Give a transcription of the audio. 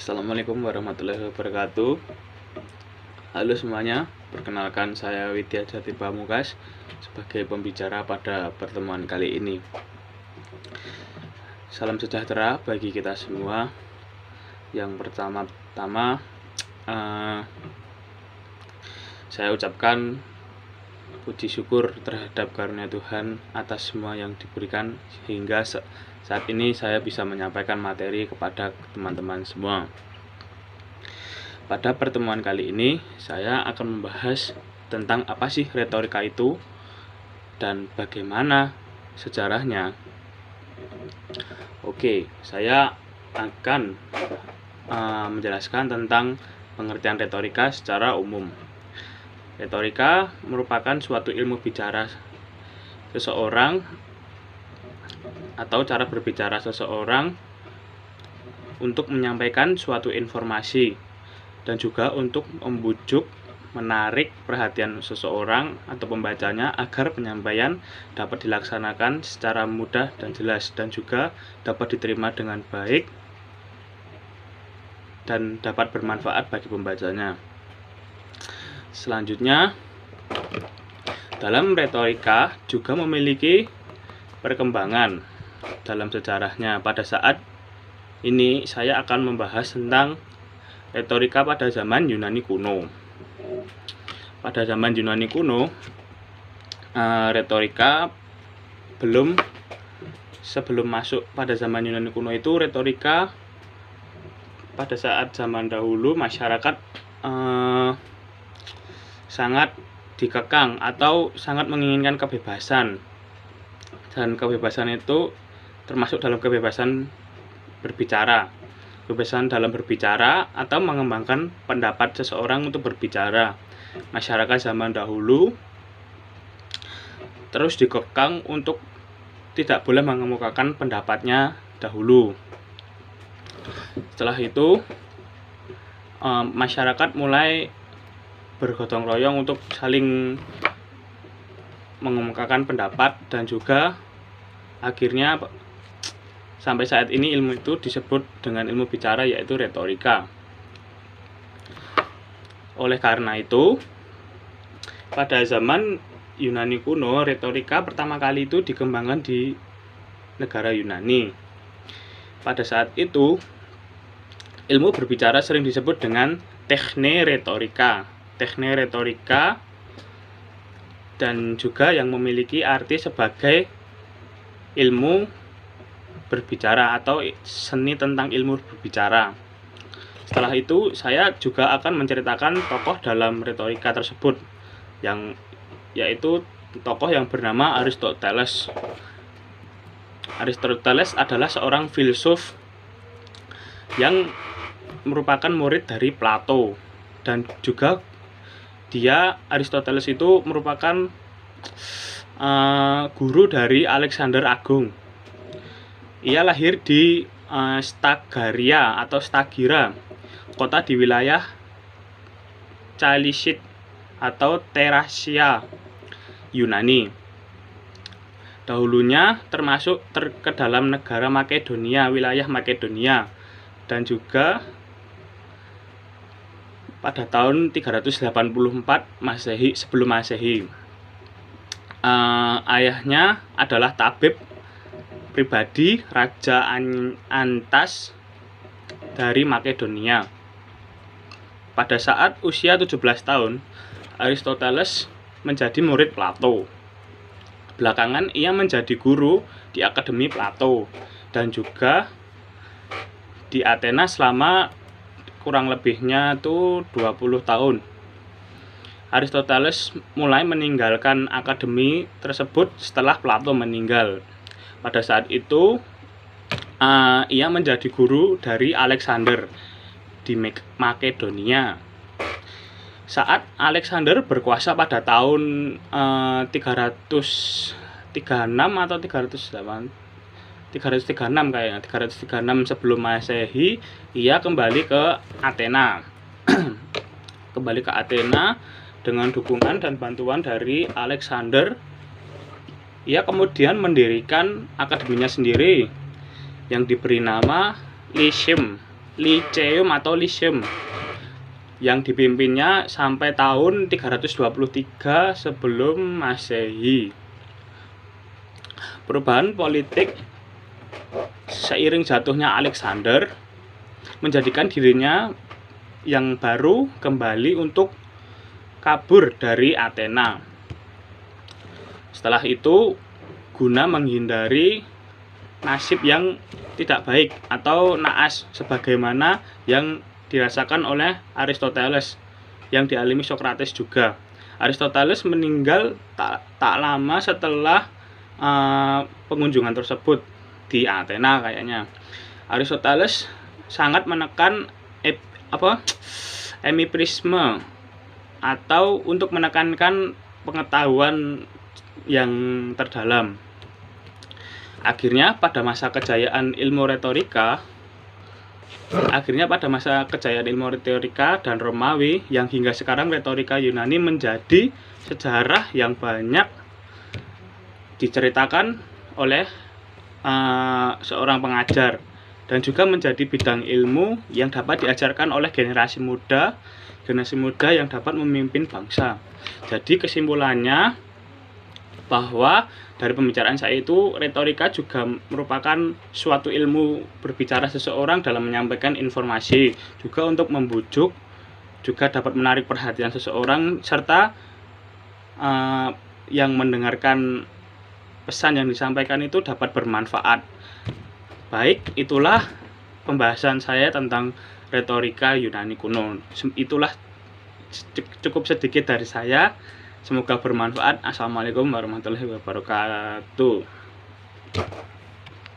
Assalamualaikum warahmatullahi wabarakatuh. Halo semuanya, perkenalkan saya Widya Jati Pamungkas sebagai pembicara pada pertemuan kali ini. Salam sejahtera bagi kita semua. Yang pertama-tama saya ucapkan puji syukur terhadap karunia Tuhan atas semua yang diberikan sehingga saat ini saya bisa menyampaikan materi kepada teman-teman semua. Pada pertemuan kali ini saya akan membahas tentang apa sih retorika itu dan bagaimana sejarahnya. Oke, saya akan menjelaskan tentang pengertian retorika secara umum. Retorika merupakan suatu ilmu bicara seseorang atau cara berbicara seseorang untuk menyampaikan suatu informasi dan juga untuk membujuk, menarik perhatian seseorang atau pembacanya agar penyampaian dapat dilaksanakan secara mudah dan jelas dan juga dapat diterima dengan baik dan dapat bermanfaat bagi pembacanya. Selanjutnya, dalam retorika juga memiliki perkembangan dalam sejarahnya. Pada saat ini saya akan membahas tentang retorika pada zaman Yunani kuno. Pada zaman Yunani kuno, retorika sebelum masuk pada zaman Yunani kuno itu retorika pada saat zaman dahulu masyarakat sangat dikekang atau sangat menginginkan kebebasan, dan kebebasan itu termasuk dalam kebebasan berbicara, kebebasan dalam berbicara atau mengembangkan pendapat seseorang untuk berbicara. Masyarakat zaman dahulu terus dikekang untuk tidak boleh mengemukakan pendapatnya dahulu. Setelah itu masyarakat mulai bergotong royong untuk saling mengemukakan pendapat, dan juga akhirnya sampai saat ini ilmu itu disebut dengan ilmu bicara, yaitu retorika. Oleh karena itu, pada zaman Yunani kuno, retorika pertama kali itu dikembangkan di negara Yunani. Pada saat itu, ilmu berbicara sering disebut dengan tekne retorika. Tekne retorika dan juga yang memiliki arti sebagai ilmu berbicara atau seni tentang ilmu berbicara. Setelah itu saya juga akan menceritakan tokoh dalam retorika tersebut, yaitu tokoh yang bernama Aristoteles. Aristoteles adalah seorang filsuf yang merupakan murid dari Plato, dan juga Aristoteles itu merupakan guru dari Alexander Agung. Ia lahir di Stagira, kota di wilayah Chalcidice atau Thracia, Yunani. Dahulunya termasuk ke dalam negara Makedonia, wilayah Makedonia, dan juga pada tahun 384 Masehi sebelum Masehi. Ayahnya adalah tabib pribadi Raja Antas dari Makedonia. Pada saat usia 17 tahun, Aristoteles menjadi murid Plato. Belakangan ia menjadi guru di Akademi Plato dan juga di Athena selama kurang lebihnya itu 20 tahun. Aristoteles mulai meninggalkan akademi tersebut setelah Plato meninggal. Pada saat itu ia menjadi guru dari Alexander di Makedonia. Saat Alexander berkuasa pada tahun 336 atau 336 kayaknya, 336 sebelum Masehi, ia kembali ke Athena. Kembali ke Athena dengan dukungan dan bantuan dari Alexander. Ia kemudian mendirikan akademinya sendiri yang diberi nama Lyceum Lyceum atau Lyceum yang dipimpinnya sampai tahun 323 sebelum Masehi. Perubahan politik seiring jatuhnya Alexander menjadikan dirinya yang baru kembali untuk kabur dari Athena. Setelah itu, guna menghindari nasib yang tidak baik atau naas sebagaimana yang dirasakan oleh Aristoteles yang dialami Socrates juga. Aristoteles meninggal tak lama setelah pengunjungan tersebut di Athena kayaknya. Aristoteles sangat menekan empirisme atau untuk menekankan pengetahuan yang terdalam. Akhirnya pada masa kejayaan ilmu retorika dan Romawi yang hingga sekarang retorika Yunani menjadi sejarah yang banyak diceritakan oleh seorang pengajar dan juga menjadi bidang ilmu yang dapat diajarkan oleh generasi muda yang dapat memimpin bangsa. Jadi kesimpulannya bahwa dari pembicaraan saya itu, retorika juga merupakan suatu ilmu berbicara seseorang dalam menyampaikan informasi, juga untuk membujuk, juga dapat menarik perhatian seseorang, serta yang mendengarkan pesan yang disampaikan itu dapat bermanfaat. Baik, itulah pembahasan saya tentang retorika Yunani kuno. Itulah cukup sedikit dari saya. Semoga bermanfaat. Assalamualaikum warahmatullahi wabarakatuh.